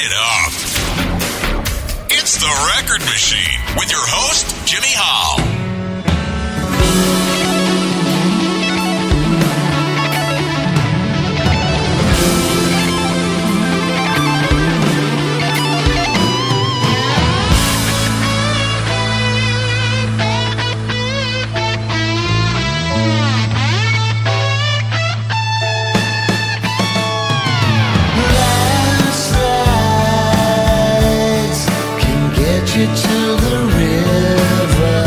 it up. It's The Record Machine with your host, Jimmy Hall. To the river,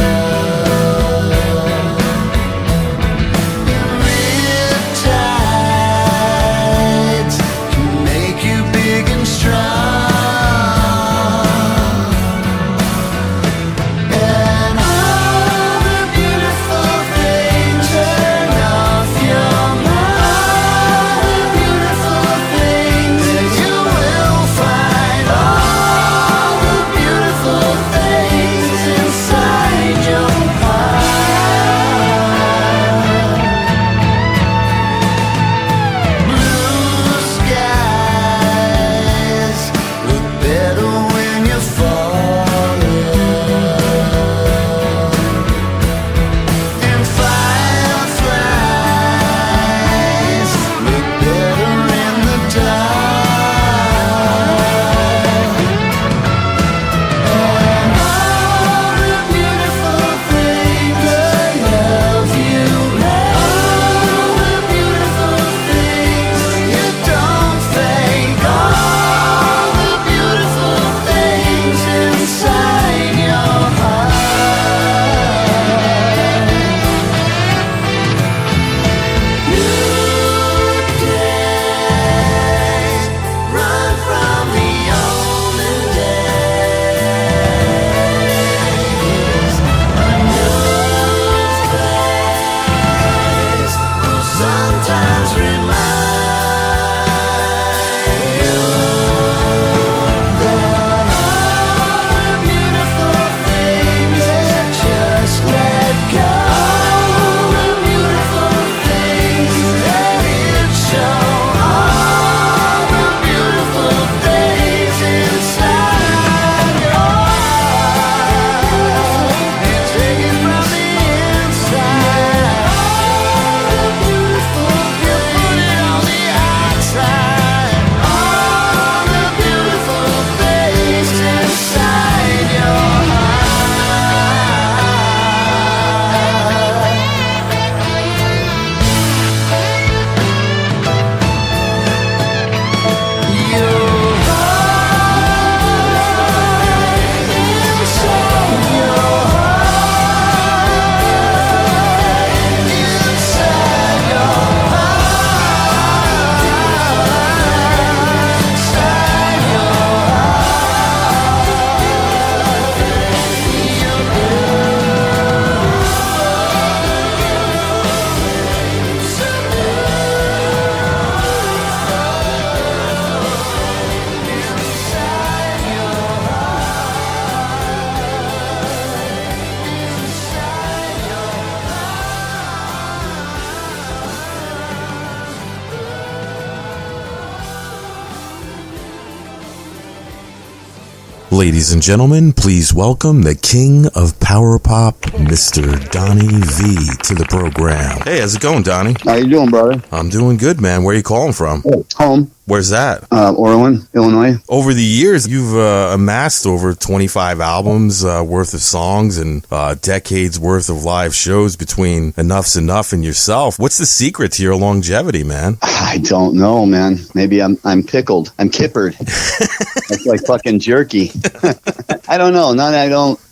riptides can make you big and strong, and all the beautiful things turn off your mind. The beautiful things that you will find. All the beautiful things inside your heart. Blue skies look better when you're falling, and fireflies look better in the dark. And all the beautiful things I love you, all the beautiful things you don't fake, all the beautiful things inside your heart. New days run from the olden days. A new place will sometimes remind you that all the beautiful things that just let go, all the beautiful things that it show, all the beautiful things inside your heart. You take it from the inside, all the beautiful you put it on the outside, all the beautiful things inside your Ladies and gentlemen, please welcome the king of power pop, Mr. Donnie Vie, to the program. Hey, how's it going, Donnie? How you doing, brother? I'm doing good, man. Where are you calling from? Home. Where's that? Orland, Illinois. Over the years, you've amassed over 25 albums worth of songs and decades worth of live shows between Enuff Z'Nuff and yourself. What's the secret to your longevity, man? I don't know, man. Maybe I'm pickled. I'm kippered. It's like fucking jerky. I don't know.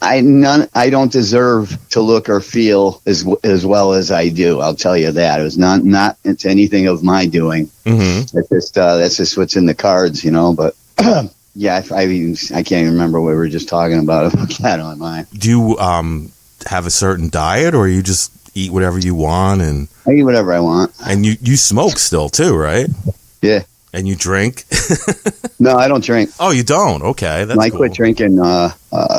I don't deserve to look or feel as well as I do. I'll tell you that. It was not it's anything of my doing. Mm-hmm. That's just what's in the cards, you know. But yeah, I can't even remember what we were just talking about that on mine. Do you have a certain diet, or you just eat whatever you want? And I eat whatever I want. And you smoke still too, right? Yeah. And you drink? No, I don't drink. Oh, you don't? Okay, that's I cool. quit drinking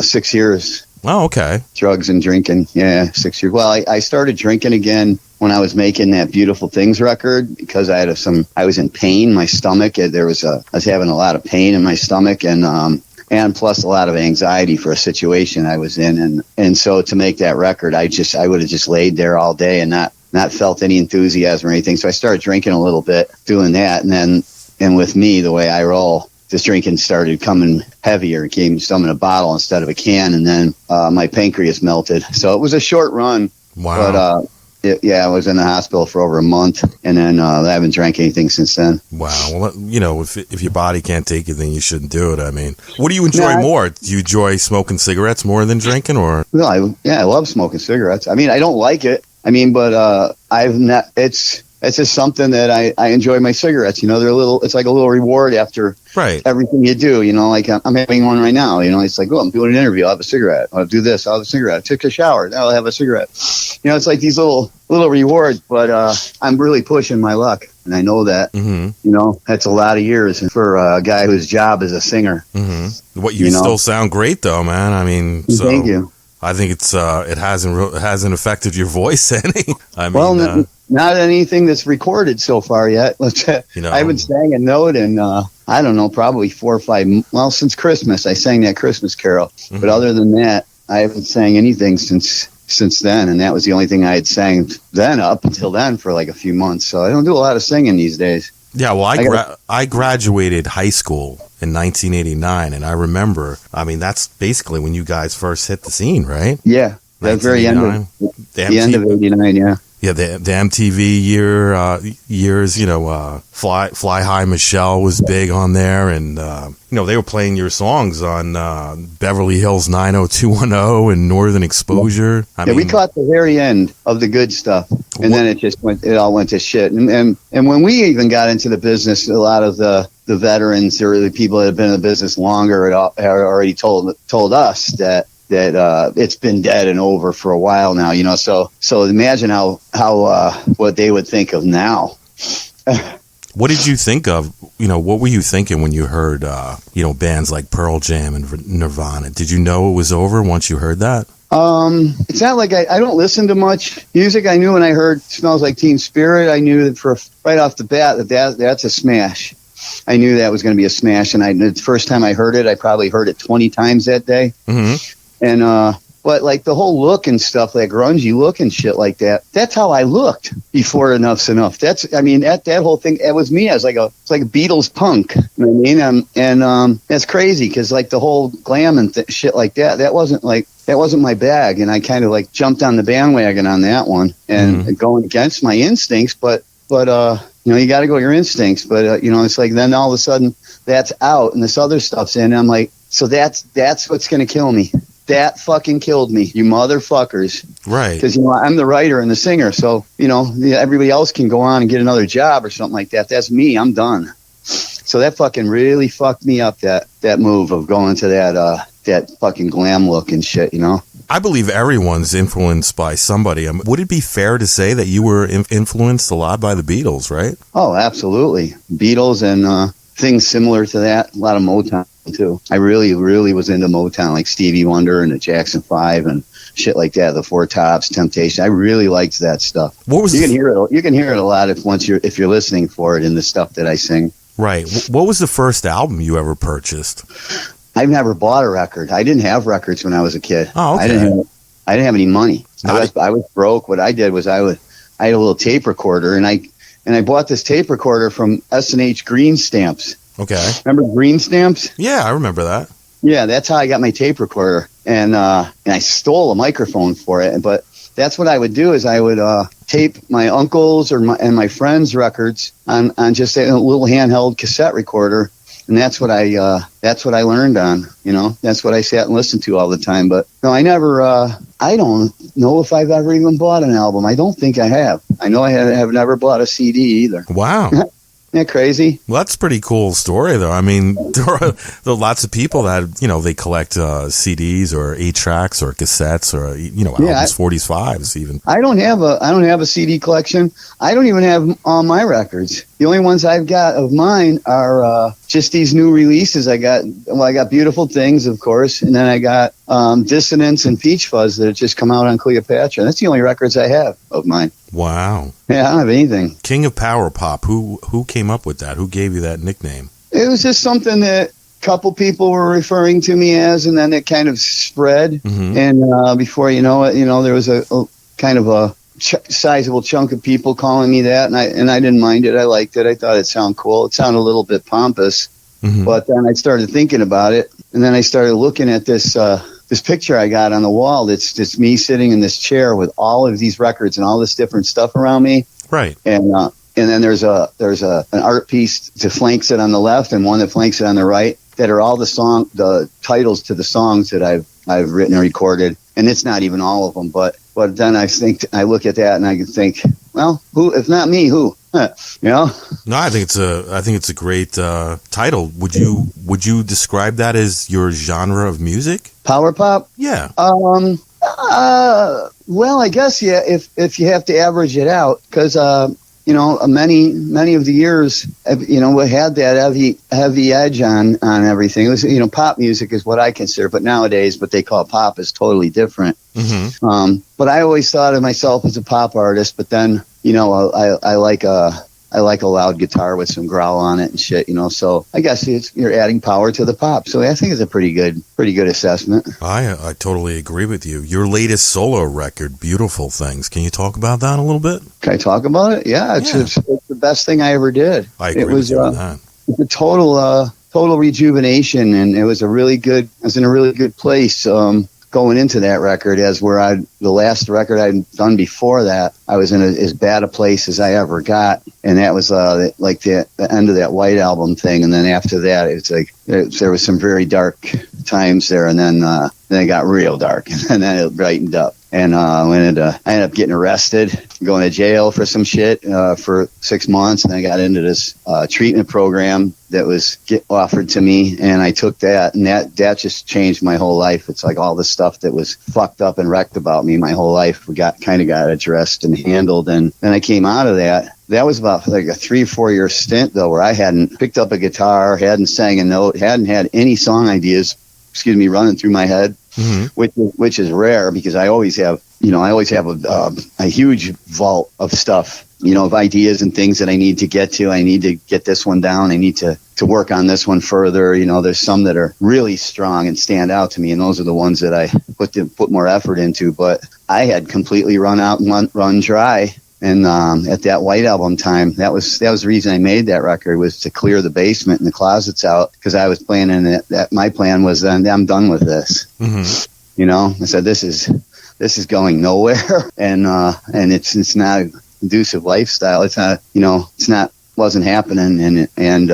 6 years. Oh, okay. Drugs and drinking, yeah, 6 years. Well, I started drinking again when I was making that Beautiful Things record, because I was in pain. My stomach, I was having a lot of pain in my stomach, and plus a lot of anxiety for a situation I was in. And so to make that record, I would have just laid there all day and not felt any enthusiasm or anything. So I started drinking a little bit doing that. And with me, the way I roll, this drinking started coming heavier. It came some in a bottle instead of a can. And then my pancreas melted. So it was a short run. Wow. But I was in the hospital for over a month, and then I haven't drank anything since then. Wow. Well, if your body can't take it, then you shouldn't do it. I mean, what do you enjoy more? Do you enjoy smoking cigarettes more than drinking, or? Well, I love smoking cigarettes. I mean, I don't like it. I mean, but it's just something that I enjoy my cigarettes. It's like a little reward after everything you do. Like I'm having one right now. It's like, I'm doing an interview. I'll have a cigarette. I'll do this. I'll have a cigarette. I took a shower. I'll have a cigarette. It's like these little rewards, but I'm really pushing my luck. And I know that, that's a lot of years for a guy whose job is a singer. Mm-hmm. You still sound great though, man. I mean, thank you. I think it hasn't affected your voice any. I mean, not anything that's recorded so far yet. I haven't sang a note in I don't know, probably 4 or 5. Well, since Christmas, I sang that Christmas carol. Mm-hmm. But other than that, I haven't sang anything since then, and that was the only thing I had sang then up until then for like a few months. So I don't do a lot of singing these days. Yeah, well, I graduated high school in 1989, and I remember, I mean, that's basically when you guys first hit the scene, right? Yeah, the very end of 89, yeah. Yeah, the MTV years, Fly High Michelle was big on there, and they were playing your songs on Beverly Hills 90210 and Northern Exposure. I mean, we caught the very end of the good stuff, and then it all went to shit. And when we even got into the business, a lot of the veterans or the people that have been in the business longer had already told us that it's been dead and over for a while now, so imagine how what they would think of now. What did you think of, what were you thinking when you heard, bands like Pearl Jam and Nirvana? Did you know it was over once you heard that? It's not like I don't listen to much music. I knew when I heard Smells Like Teen Spirit, I knew that right off the bat that's a smash. I knew that was going to be a smash, and the first time I heard it, I probably heard it 20 times that day. Mm-hmm. And but like the whole look and stuff, that grungy look and shit like that, that's how I looked before Enuff Z'Nuff. That whole thing, it was me. I was like a Beatles punk. You know what I mean? And that's crazy because like the whole glam and shit like that wasn't my bag, and I kind of like jumped on the bandwagon on that one and going against my instincts, but you got to go with your instincts. But it's like then all of a sudden that's out and this other stuff's in. And I'm like, so that's what's going to kill me. That fucking killed me, you motherfuckers. Right. Because, I'm the writer and the singer. So, everybody else can go on and get another job or something like that. That's me. I'm done. So that fucking really fucked me up, that move of going to that fucking glam look and shit, I believe everyone's influenced by somebody. Would it be fair to say that you were influenced a lot by the Beatles, right? Oh, absolutely. Beatles and things similar to that. A lot of Motown, too. I really, really was into Motown, like Stevie Wonder and the Jackson 5 and shit like that, the Four Tops, Temptation. I really liked that stuff. You can hear it a lot if you're listening for it in the stuff that I sing. Right. What was the first album you ever purchased? I've never bought a record. I didn't have records when I was a kid. Oh, okay. I didn't have any money. I was broke. What I did was I had a little tape recorder, and I bought this tape recorder from S&H Green Stamps. Okay. Remember Green Stamps? Yeah, I remember that. Yeah, that's how I got my tape recorder, and I stole a microphone for it. But that's what I would do is I would tape my uncle's and my friends' records on just a little handheld cassette recorder. And that's what I learned on, that's what I sat and listened to all the time. But no, I never, I don't know if I've ever even bought an album. I don't think I have. I know I have never bought a CD either. Wow. Isn't that crazy? Well, that's a pretty cool story, though. I mean, there are lots of people that, they collect CDs or 8-tracks or cassettes or, albums, 40s, 5s even. I don't have a CD collection. I don't even have all my records. The only ones I've got of mine are just these new releases. I got Beautiful Things, of course, and then I got Dissonance and Peach Fuzz that have just come out on Cleopatra. That's the only records I have of mine. Wow. Yeah, I don't have anything. King of Power Pop. Who came up with that? Who gave you that nickname? It was just something that a couple people were referring to me as, and then it kind of spread. Mm-hmm. And before you know it, there was a kind of a sizable chunk of people calling me that, and I didn't mind it. I liked it. I thought it sounded cool. It sounded a little bit pompous, Mm-hmm. but then I started thinking about it, and then I started looking at this picture I got on the wall. It's just me sitting in this chair with all of these records and all this different stuff around me. Right. And then there's an art piece that flanks it on the left and one that flanks it on the right that are all the titles to the songs that I've written and recorded. And it's not even all of them, but then I look at that and I can think, well, who, if not me, who? No, I think it's a great title. Would you describe that as your genre of music? Power pop? Yeah. Well, I guess, yeah, if you have to average it out, because many of the years, we had that heavy edge on everything. It was, pop music is what I consider, but nowadays what they call pop is totally different. Mm-hmm. But I always thought of myself as a pop artist, but then, I like a loud guitar with some growl on it and shit, so I guess you're adding power to the pop. So I think it's a pretty good assessment. I totally agree with you. Your latest solo record, Beautiful Things. Can you talk about that a little bit? Can I talk about it? Yeah, it's the best thing I ever did. I agree with you on that. It was a total rejuvenation, and I was in a really good place. Going into that record, the last record I'd done before that, I was in as bad a place as I ever got, and that was like the end of that White Album thing. And then after that, it's like there was some very dark times there, and then it got real dark, and then it brightened up. And I ended up getting arrested, going to jail for some shit for 6 months, and I got into this treatment program that was offered to me, and I took that, and that just changed my whole life. It's like all the stuff that was fucked up and wrecked about me my whole life got addressed and handled, and then I came out of that. That was about like a 3 or 4 year stint though, where I hadn't picked up a guitar, hadn't sang a note, hadn't had any song ideas, running through my head. Mm-hmm. Which is rare, because I always have a huge vault of stuff, of ideas and things that I need to get to. I need to get this one down. I need to work on this one further. There's some that are really strong and stand out to me, and those are the ones that I put more effort into. But I had completely run out and run dry. And at that White Album time, that was the reason I made that record, was to clear the basement and the closets out, because I was planning that my plan was then I'm done with this. Mm-hmm. I said this is going nowhere, and it's not a conducive lifestyle. It's not wasn't happening, and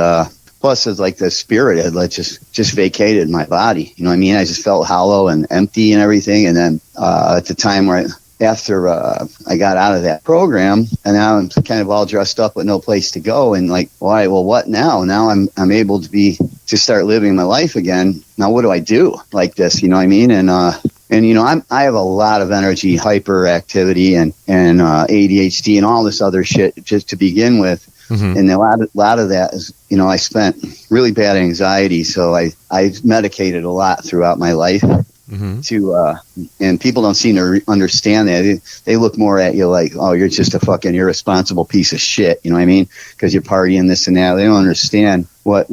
plus it's like the spirit had just vacated my body. I just felt hollow and empty and everything. And then at the time after I got out of that program, and now I'm kind of all dressed up with no place to go, and like, why? Well, what now? Now I'm able to start living my life again. Now what do I do like this? And I have a lot of energy, hyperactivity, and ADHD, and all this other shit just to begin with. Mm-hmm. And a lot of that is, I spent really bad anxiety, so I medicated a lot throughout my life. Mm-hmm. And people don't seem to understand that. They look more at you like, oh, you're just a fucking irresponsible piece of shit. You know what I mean? Because you're partying this and that. They don't understand what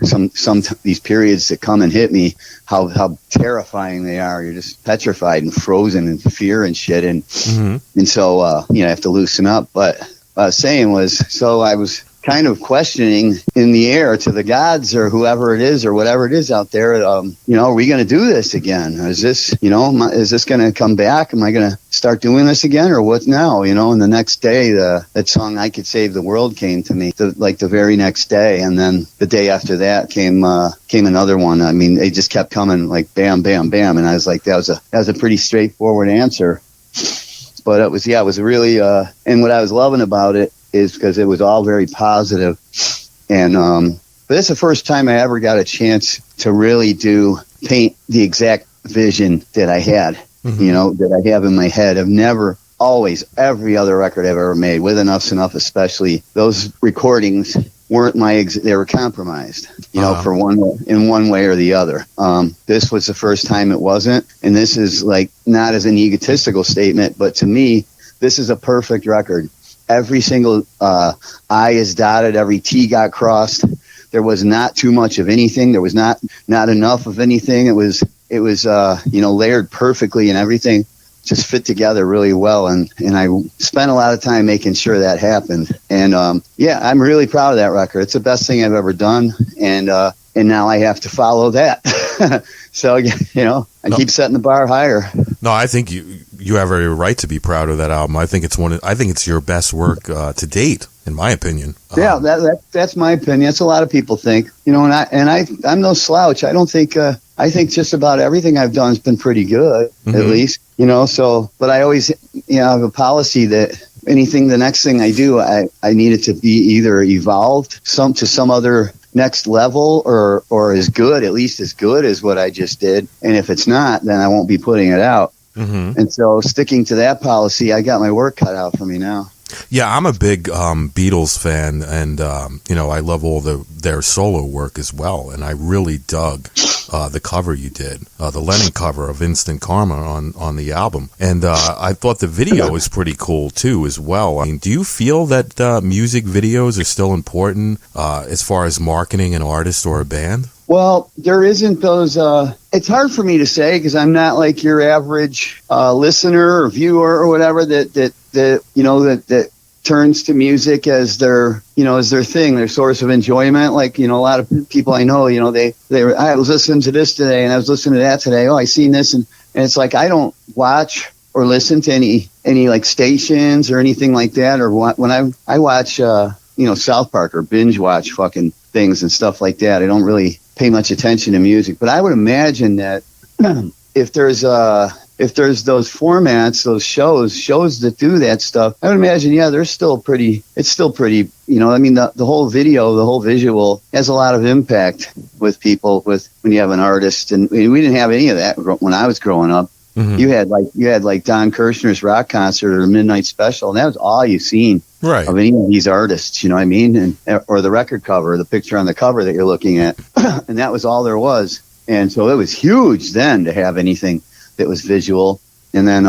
some these periods that come and hit me, how terrifying they are. You're just petrified and frozen in fear and shit. And mm-hmm. and so I have to loosen up. But what I was saying was, so I was kind of questioning in the air to the gods or whoever it is or whatever it is out there, are we going to do this again? Is this, is this going to come back? Am I going to start doing this again, or what now? And the next day, that song "I Could Save the World" came to me, the very next day. And then the day after that came another one. I mean, they just kept coming like bam, bam, bam. And I was like, that was a pretty straightforward answer. But it was really, and what I was loving about it is because it was all very positive. And but it's the first time I ever got a chance to really paint the exact vision that I had, mm-hmm. That I have in my head. I've never, always, every other record I've ever made, with Enuff Z'Nuff especially, those recordings weren't they were compromised, for in one way or the other. This was the first time it wasn't. And this is like, not as an egotistical statement, but to me, this is a perfect record. Every single I is dotted, every T got crossed. There was not too much of anything. There was not enough of anything. It was layered perfectly, and everything just fit together really well. And I spent a lot of time making sure that happened. And I'm really proud of that record. It's the best thing I've ever done. And now I have to follow that. So, I keep setting the bar higher. No, I think you have every right to be proud of that album. I think it's your best work to date, in my opinion. Yeah, that's my opinion. That's a lot of people think. I'm no slouch. I don't think. I think just about everything I've done has been pretty good, at least. So, but I always, have a policy that the next thing I do, I need it to be either evolved to some other next level or at least as good as what I just did. And if it's not, then I won't be putting it out. Mm-hmm. And so sticking to that policy, I got my work cut out for me now. Yeah, I'm a big Beatles fan, and I love all their solo work as well. And I really dug the cover you did, the Lennon cover of Instant Karma on the album. And I thought the video was pretty cool too, as well. I mean, do you feel that music videos are still important as far as marketing an artist or a band? Well, there isn't those. It's hard for me to say because I'm not like your average listener or viewer or whatever that turns to music as their thing, their source of enjoyment. Like, a lot of people I know, I was listening to this today and I was listening to that today. Oh, I seen this. And it's like, I don't watch or listen to any like stations or anything like that. Or when I watch, South Park or binge watch fucking things and stuff like that. I don't really pay much attention to music, but I would imagine that if there's those formats, those shows that do that stuff, I would imagine, it's still pretty, the whole video, the whole visual has a lot of impact with people when you have an artist. And we didn't have any of that when I was growing up. Mm-hmm. You had like Don Kirshner's rock concert or Midnight Special, and that was all you've seen of any of these artists, you know what I mean? Or the record cover, the picture on the cover that you're looking at. And that was all there was. And so it was huge then to have anything that was visual. And then,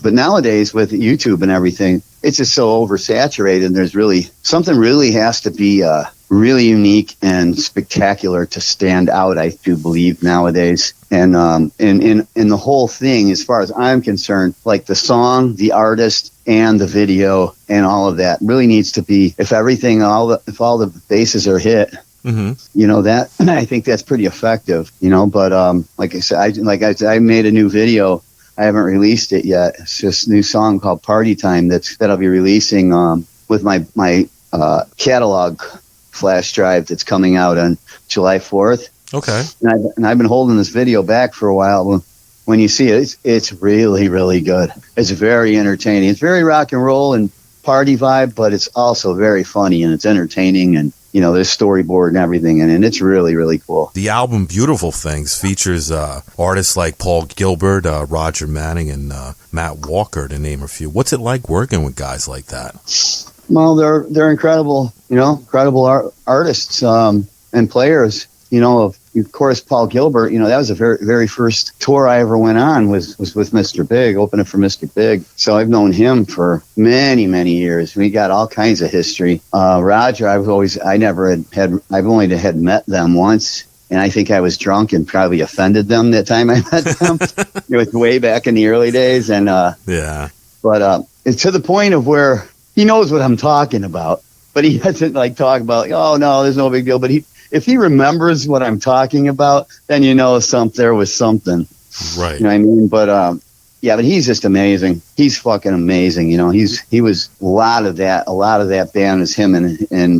but nowadays with YouTube and everything, it's just so oversaturated. And there's something really has to be really unique and spectacular to stand out, I do believe, nowadays. And in the whole thing, as far as I'm concerned, like the song, the artist, and the video, and all of that really needs to be, if all the bases are hit, mm-hmm. That I think that's pretty effective, but like I said, I made a new video. I haven't released it yet. It's just a new song called Party Time that I'll be releasing with my catalog flash drive that's coming out on July 4th. Okay. And I've been holding this video back for a while. When you see it, it's really, really good. It's very entertaining. It's very rock and roll and party vibe, but it's also very funny and it's entertaining, and there's storyboard and everything, and it's really, really cool. The album Beautiful Things features artists like Paul Gilbert, Roger Manning, and Matt Walker, to name a few. What's it like working with guys like that? Well, they're incredible, incredible artists and players. Of course, Paul Gilbert, that was the very, very first tour I ever went on was with Mr. Big, opening for Mr. Big. So I've known him for many, many years. We got all kinds of history. Roger, I've only had met them once. And I think I was drunk and probably offended them that time I met them. It was way back in the early days. And, but it's to the point of where he knows what I'm talking about, but he doesn't talk about, oh no, there's no big deal. But if he remembers what I'm talking about, then there was something. Right. You know what I mean? But but he's just amazing. He's fucking amazing. He was a lot of that band is him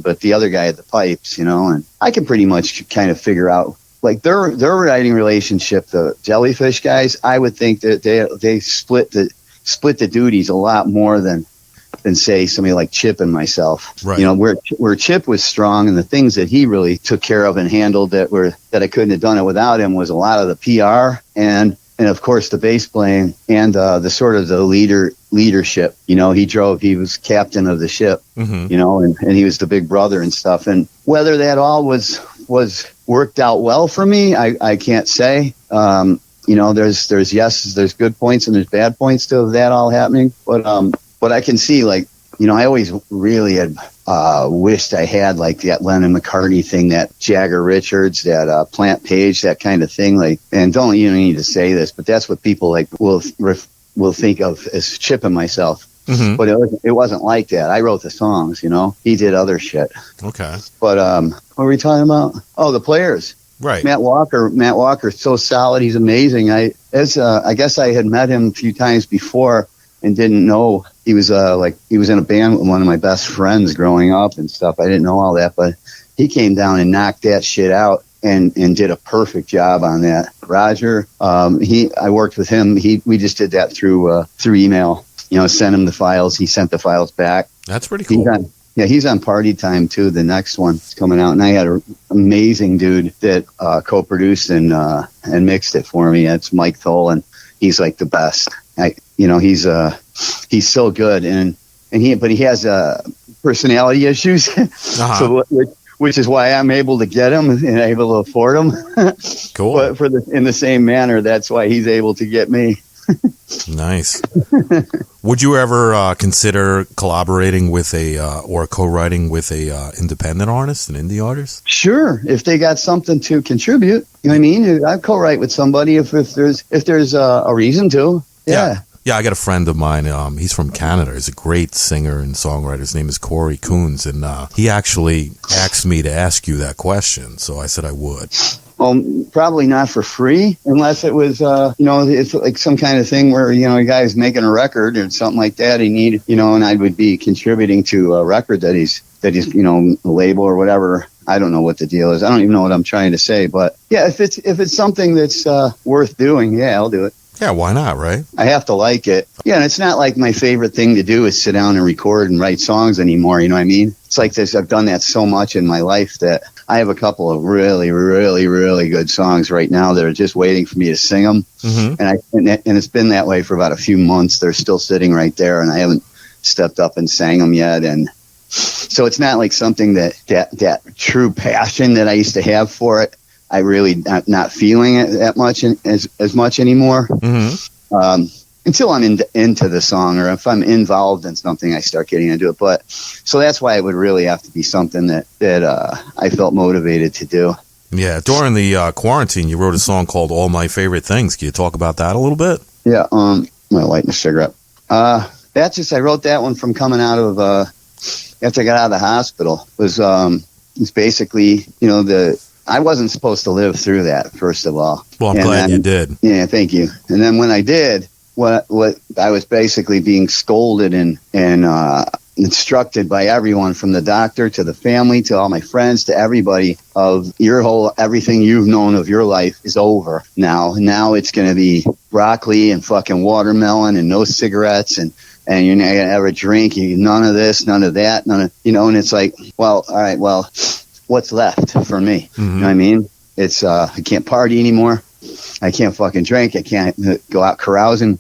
but the other guy at the pipes, and I can pretty much kind of figure out like their writing relationship, the Jellyfish guys. I would think that they split the duties a lot more than say somebody like Chip and myself. Right. Where Chip was strong and the things that he really took care of and handled that I couldn't have done it without him was a lot of the PR and of course the bass playing and the sort of the leadership. He was captain of the ship, mm-hmm. And he was the big brother and stuff. And whether that all was worked out well for me, I can't say. There's good points and there's bad points to that all happening. But But I can see, like, I always really had wished I had like that Lennon McCartney thing, that Jagger Richards, that Plant Page, that kind of thing. Like, and don't you need to say this, but that's what people like will think of as Chip and myself. Mm-hmm. But it wasn't like that. I wrote the songs, He did other shit. Okay. But what were we talking about? Oh, the players. Right. Matt Walker's so solid. He's amazing. I guess I had met him a few times before and didn't know he was in a band with one of my best friends growing up and stuff. I didn't know all that, but he came down and knocked that shit out and did a perfect job on that. Roger, I worked with him. We just did that through email. Sent him the files. He sent the files back. That's pretty cool. He's on Party Time too. The next one's coming out, and I had an amazing dude that co-produced and mixed it for me. That's Mike Thole, and he's like the best. He's so good, but he has personality issues, Uh-huh. so which is why I'm able to get him and able to afford him. Cool. But in the same manner, that's why he's able to get me. Nice. Would you ever consider collaborating with or co-writing with a independent artist, an indie artist? Sure, if they got something to contribute. You know what I mean? I'd co-write with somebody if there's a reason to. Yeah. Yeah, I got a friend of mine. He's from Canada. He's a great singer and songwriter. His name is Corey Coons, and he actually asked me to ask you that question, so I said I would. Well, probably not for free, unless it was, it's like some kind of thing where, a guy's making a record or something like that. And I would be contributing to a record that he's, a label or whatever. I don't know what the deal is. I don't even know what I'm trying to say. But yeah, if it's something that's worth doing, yeah, I'll do it. Yeah, why not, right? I have to like it. Yeah, and it's not like my favorite thing to do is sit down and record and write songs anymore, you know what I mean? It's like this, I've done that so much in my life that I have a couple of really, really, really good songs right now that are just waiting for me to sing them. Mm-hmm. And it's been that way for about a few months. They're still sitting right there, and I haven't stepped up and sang them yet. And so it's not like something that true passion that I used to have for it. I really not feeling it that much as much anymore. Mm-hmm. Until I'm into the song, or if I'm involved in something, I start getting into it. But so that's why it would really have to be something that I felt motivated to do. Yeah, during the quarantine, you wrote a song called "All My Favorite Things." Can you talk about that a little bit? Yeah, I'm gonna light a cigarette. That's just I wrote that one from coming out of after I got out of the hospital. It's basically I wasn't supposed to live through that, first of all. Well, I'm glad you did. Yeah, thank you. And then when I did, what I was basically being scolded and instructed by everyone, from the doctor to the family to all my friends to everybody, of everything you've known of your life is over now. Now it's going to be broccoli and fucking watermelon and no cigarettes and you're not going to ever drink. None of this, none of that, and it's like, well, all right, well, what's left for me? Mm-hmm. You know what I mean? It's I can't party anymore. I can't fucking drink. I can't go out carousing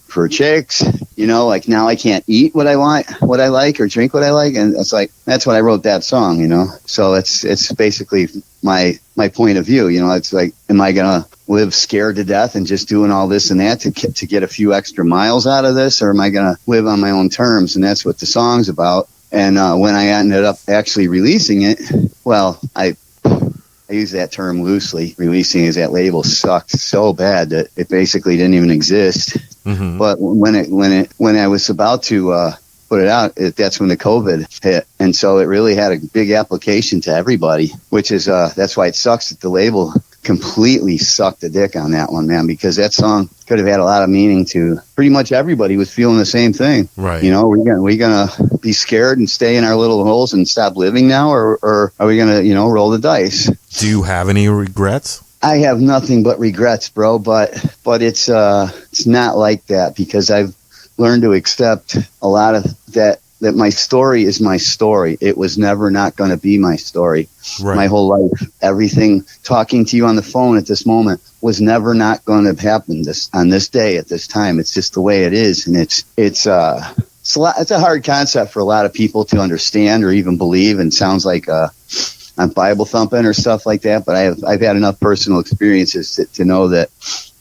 for chicks. Like now I can't eat what I want, what I like, or drink what I like. And it's like, that's what I wrote that song, So it's basically my point of view. It's like, am I going to live scared to death and just doing all this and that to get a few extra miles out of this? Or am I going to live on my own terms? And that's what the song's about. And when I ended up actually releasing it, well, I use that term loosely. Releasing is that label sucked so bad that it basically didn't even exist. Mm-hmm. But when I was about to put it out, that's when the COVID hit, and so it really had a big application to everybody. Which is that's why it sucks that the label completely sucked the dick on that one, man, because that song could have had a lot of meaning to pretty much everybody was feeling the same thing. Right. We're gonna be scared and stay in our little holes and stop living now, or are we gonna, roll the dice? Do you have any regrets? I have nothing but regrets, bro, but it's not like that, because I've learned to accept a lot of that my story is my story. It was never not going to be my story. Right. My whole life, everything, talking to you on the phone at this moment was never not going to happen on this day at this time. It's just the way it is, and it's a hard concept for a lot of people to understand or even believe, and sounds like I'm Bible thumping or stuff like that. But I've had enough personal experiences to know that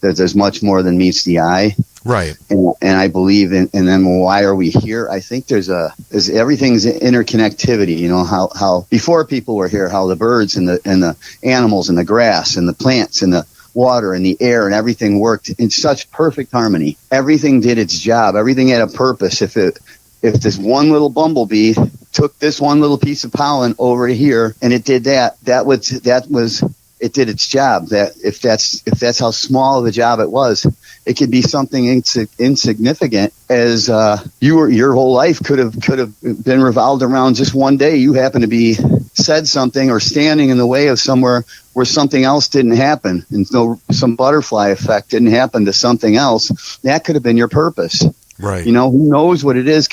there's much more than meets the eye. Right. And I believe in, and then why are we here? I think there's everything's interconnectivity. You know, how before people were here, how the birds and the animals and the grass and the plants and the water and the air and everything worked in such perfect harmony. Everything did its job. Everything had a purpose. If this one little bumblebee took this one little piece of pollen over here and it did that was it did its job. That if that's how small of a job it was, it could be something insignificant as your whole life could have been revolved around just one day. You happen to be said something or standing in the way of somewhere where something else didn't happen, and some butterfly effect didn't happen to something else. That could have been your purpose. Right. You know, who knows what it is,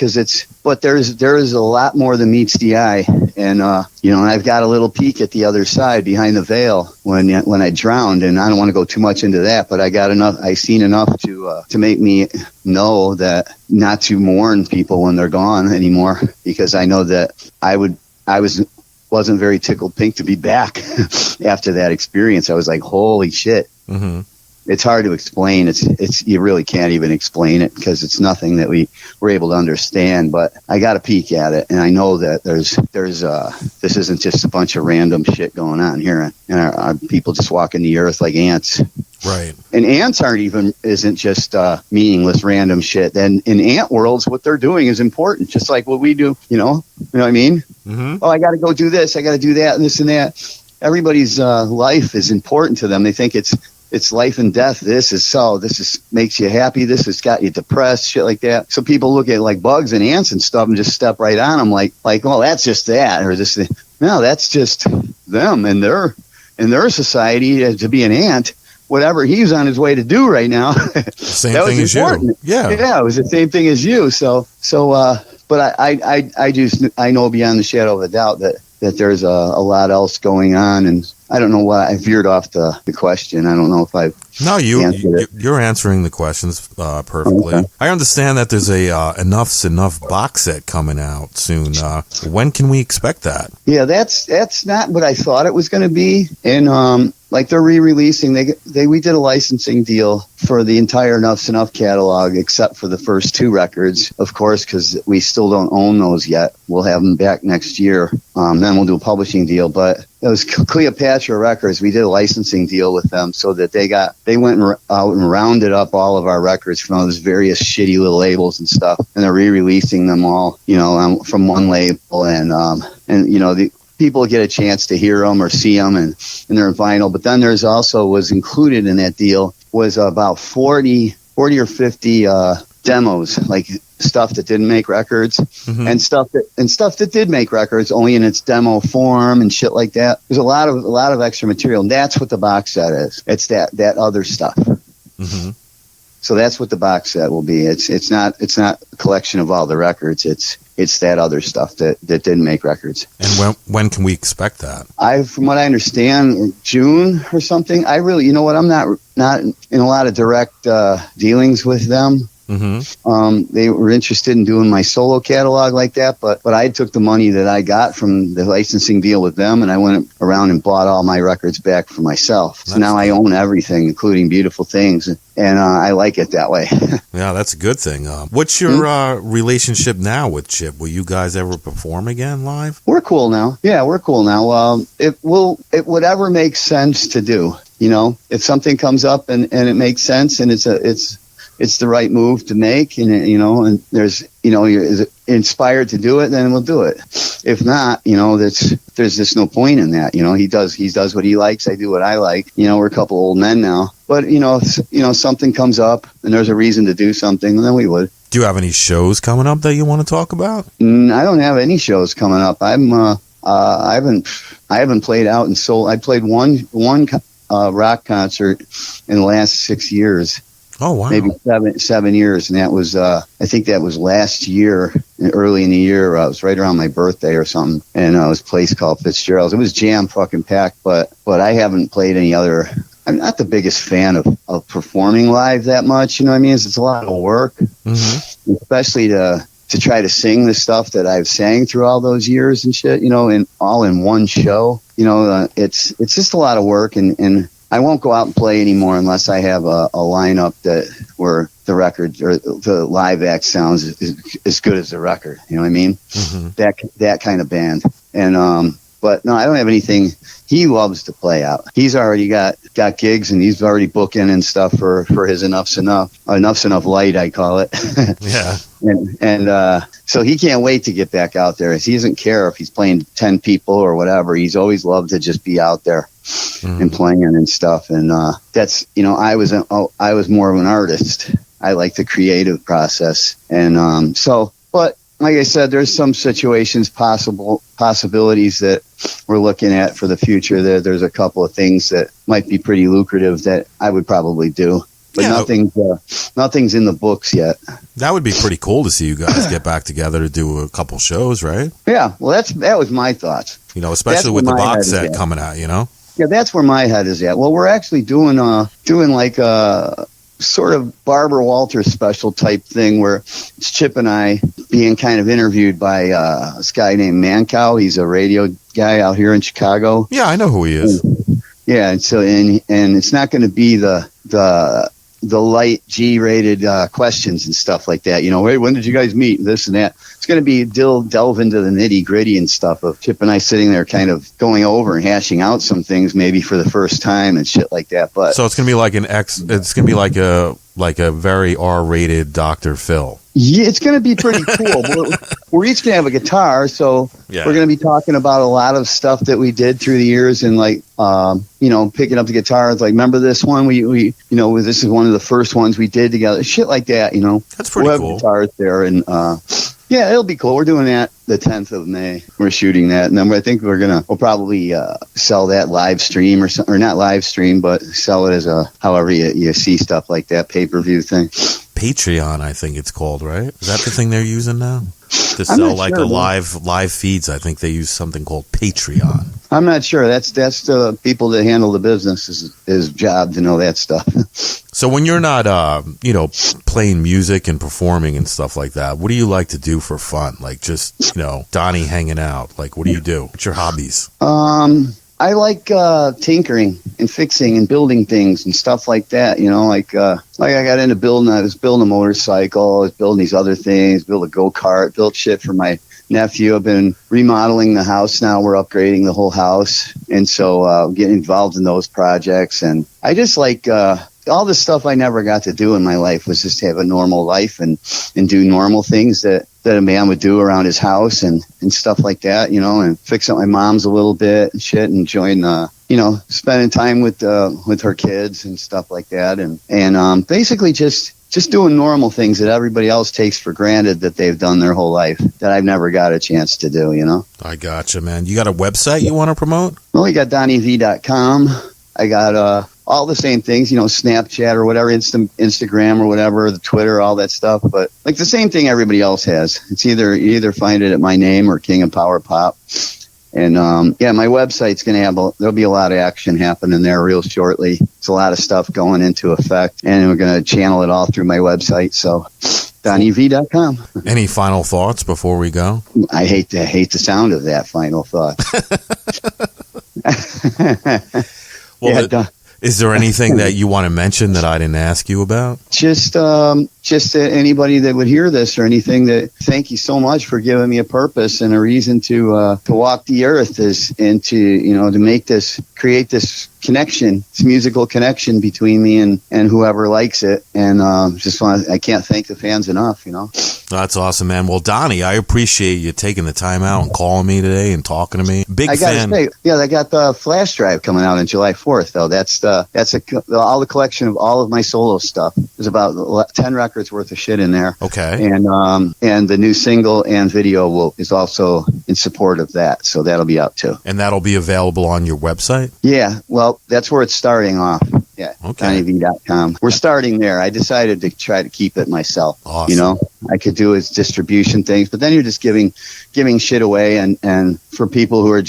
but there is a lot more than meets the eye. And, you know, and I've got a little peek at the other side behind the veil when I drowned, and I don't want to go too much into that, but I seen enough to make me know that not to mourn people when they're gone anymore, because I know that I wasn't very tickled pink to be back after that experience. I was like, holy shit. Mm-hmm. It's hard to explain. It's you really can't even explain it because it's nothing that we were able to understand. But I got a peek at it, and I know that there's this isn't just a bunch of random shit going on here, and our people just walking the earth like ants. Right. And ants isn't just meaningless random shit. And in ant worlds, what they're doing is important, just like what we do. You know what I mean? Mm-hmm. Oh, I got to go do this. I got to do that, and this and that. Everybody's life is important to them. They think it's life and death. This makes you happy. This has got you depressed, shit like that. So people look at like bugs and ants and stuff and just step right on them like, oh, that's just that, or this. No, that's just them and their society to be an ant. Whatever he's on his way to do right now. Same thing as you. Yeah. Yeah, it was the same thing as you. But I know beyond the shadow of a doubt that there's a lot else going on, and I don't know why I veered off the question. I don't know if I've you're answering the questions perfectly. Okay. I understand that there's a Enuff Z'Nuff box set coming out soon. When can we expect that? Yeah, that's not what I thought it was going to be, and like they're re-releasing. We did a licensing deal for the entire Enuff Z'Nuff catalog except for the first two records, of course, because we still don't own those yet. We'll have them back next year. Then we'll do a publishing deal. But it was Cleopatra Records. We did a licensing deal with them so that they went out and rounded up all of our records from all those various shitty little labels and stuff, and they're re-releasing them all, from one label, and the people get a chance to hear them or see them, and they're in vinyl. But then there's also was included in that deal was about 40 or 50 demos, like stuff that didn't make records, mm-hmm. and stuff that did make records only in its demo form and shit like that. There's a lot of extra material, and that's what the box set is. It's that other stuff. Mm-hmm. So that's what the box set will be. It's not a collection of all the records. It's that other stuff that didn't make records. And when can we expect that? From what I understand, June or something. I really, I'm not in a lot of direct dealings with them. Mm-hmm. They were interested in doing my solo catalog like that, but I took the money that I got from the licensing deal with them, and I went around and bought all my records back for myself. So now I own everything, including Beautiful Things, and I like it that way. Yeah, that's a good thing. What's your relationship now with Chip? Will you guys ever perform again live? We're cool now. Yeah, we're cool now. It whatever makes sense to do. If something comes up and it makes sense and it's the right move to make, and there's, you're inspired to do it, then we'll do it. If not, there's just no point in that. He does what he likes. I do what I like. We're a couple old men now, but if something comes up and there's a reason to do something, then we would. Do you have any shows coming up that you want to talk about? I don't have any shows coming up. I haven't played out and sold. I played one rock concert in the last 6 years. Oh, wow. Maybe 7 years. And that was, I think that was last year, early in the year. It was right around my birthday or something. And it was a place called Fitzgerald's. It was jam fucking packed, but I haven't played any other. I'm not the biggest fan of performing live that much. You know what I mean? It's a lot of work, mm-hmm. especially to try to sing the stuff that I've sang through all those years and shit, and all in one show. It's just a lot of work, and I won't go out and play anymore unless I have a lineup the record or the live act sounds as good as the record. You know what I mean? That kind of band. And but no, I don't have anything. He loves to play out. He's already got gigs, and he's already booking and stuff for his Enuff Z'Nuff. Enuff Z'Nuff Light, I call it. Yeah. And so he can't wait to get back out there. He doesn't care if he's playing 10 people or whatever. He's always loved to just be out there and playing and stuff. And that's, you know, I was more of an artist. I like the creative process. And but like I said, there's some situations, possibilities that we're looking at for the future. There's a couple of things that might be pretty lucrative that I would probably do. But nothing's in the books yet. That would be pretty cool to see you guys get back together to do a couple shows, right? Yeah, well, that was my thoughts. You know, especially with the box set coming out, you know? Yeah, that's where my head is at. Well, we're actually doing like a sort of Barbara Walters special type thing where it's Chip and I being kind of interviewed by this guy named Mancow. He's a radio guy out here in Chicago. Yeah, I know who he is. Yeah, and so and it's not going to be the light G-rated questions and stuff like that. You know, hey, when did you guys meet? This and that. It's going to be delve into the nitty gritty and stuff of Chip and I sitting there kind of going over and hashing out some things maybe for the first time and shit like that. But so it's going to be like it's going to be like a very R-rated Dr. Phil. Yeah, it's going to be pretty cool. We're each going to have a guitar, so we're going to be talking about a lot of stuff that we did through the years, and like, you know, picking up the guitar. It's like, remember this one? We you know, this is one of the first ones we did together. Shit like that, you know. That's pretty cool. Guitars there, and yeah, it'll be cool. We're doing that the 10th of May. We're shooting that, and then I think we'll probably sell that live stream or not live stream, but sell it as however you see stuff like that pay-per-view thing. Patreon, I think it's called, right? Is that the thing they're using now? To sell like a live feeds, I think they use something called Patreon. I'm not sure. That's the people that handle the business is job to know that stuff. So when you're not, playing music and performing and stuff like that, what do you like to do for fun? Like just, Donnie hanging out. Like, what do you do? What's your hobbies? I like tinkering and fixing and building things and stuff like that. You know, like I got into building. I was building a motorcycle. I was building these other things. Built a go-kart. Built shit for my nephew. I've been remodeling the house now. We're upgrading the whole house, and so getting involved in those projects. And I just like all the stuff I never got to do in my life was just have a normal life and do normal things that a man would do around his house and stuff like that, and fix up my mom's a little bit and shit, and enjoying, spending time with her kids and stuff like that. And basically just doing normal things that everybody else takes for granted that they've done their whole life that I've never got a chance to do, I gotcha, man. You got a website you want to promote? Well, you got DonnieVie.com. I got, all the same things, Snapchat or whatever, Instagram or whatever, the Twitter, all that stuff. But like the same thing everybody else has. It's you either find it at my name or King of Power Pop. And my website's going to there'll be a lot of action happening there real shortly. There's a lot of stuff going into effect, and we're going to channel it all through my website. So DonnieVie.com. Any final thoughts before we go? I hate the sound of that final thought. Well, is there anything that you want to mention that I didn't ask you about? Just anybody that would hear this or anything, that thank you so much for giving me a purpose and a reason to walk the earth to create this connection, this musical connection between me and whoever likes it. And I can't thank the fans enough, That's awesome, man. Well, Donnie, I appreciate you taking the time out and calling me today and talking to me. Big fan. Say, I got the flash drive coming out on July 4th, though. That's all the collection of all of my solo stuff. There's about 10 records worth of shit in there. Okay. And the new single and video is also in support of that, so that'll be out too. And that'll be available on your website? Yeah, well, that's where it's starting off. Yeah, okay. DonnieVie.com. We're starting there. I decided to try to keep it myself. Awesome. I could do is distribution things, but then you're just giving shit away, and for people who are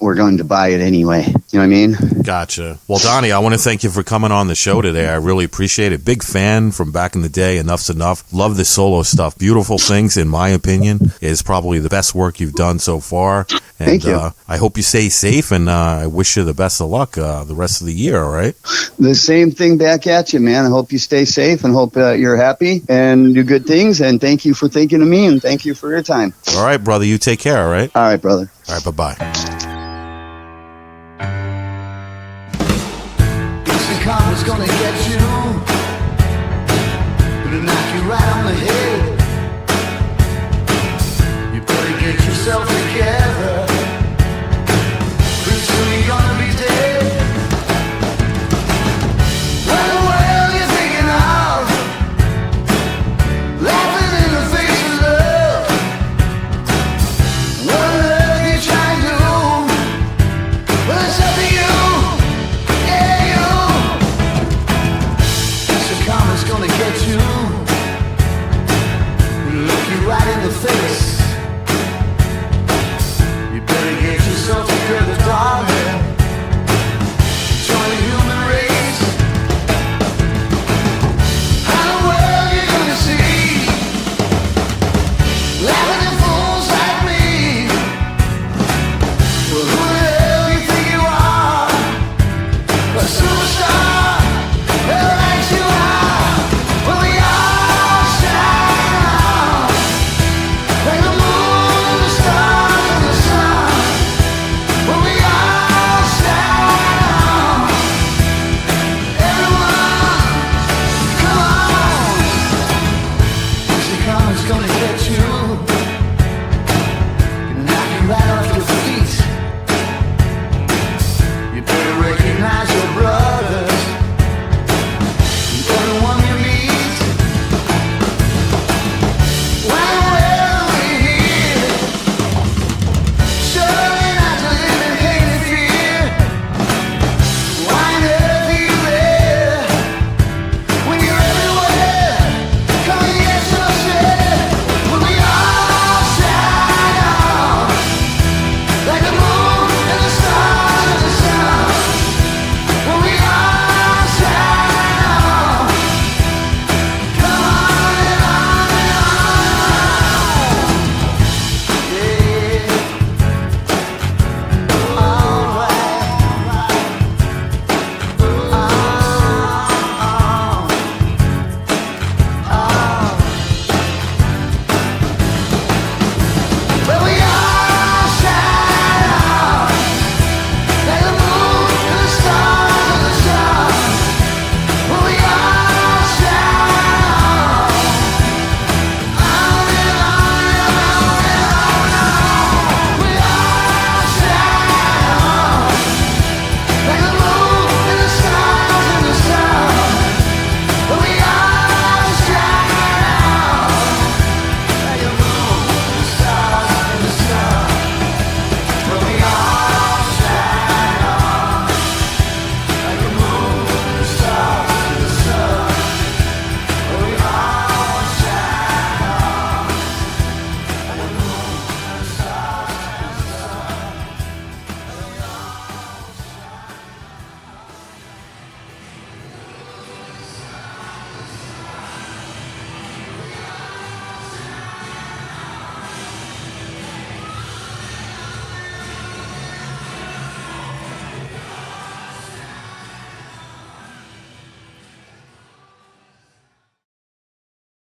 we're going to buy it anyway. You know what I mean? Gotcha. Well, Donnie, I want to thank you for coming on the show today. I really appreciate it. Big fan from back in the day. Enuff Z'Nuff. Love the solo stuff. Beautiful Things, in my opinion, is probably the best work you've done so far. And, thank you. I hope you stay safe, and I wish you the best of luck the rest of the year. All right. The same thing back at you, man. I hope you stay safe and hope you're happy and do good things. And thank you for thinking of me, and thank you for your time. All right, brother. You take care. All right. All right, brother. All right. Bye-bye. This car was gonna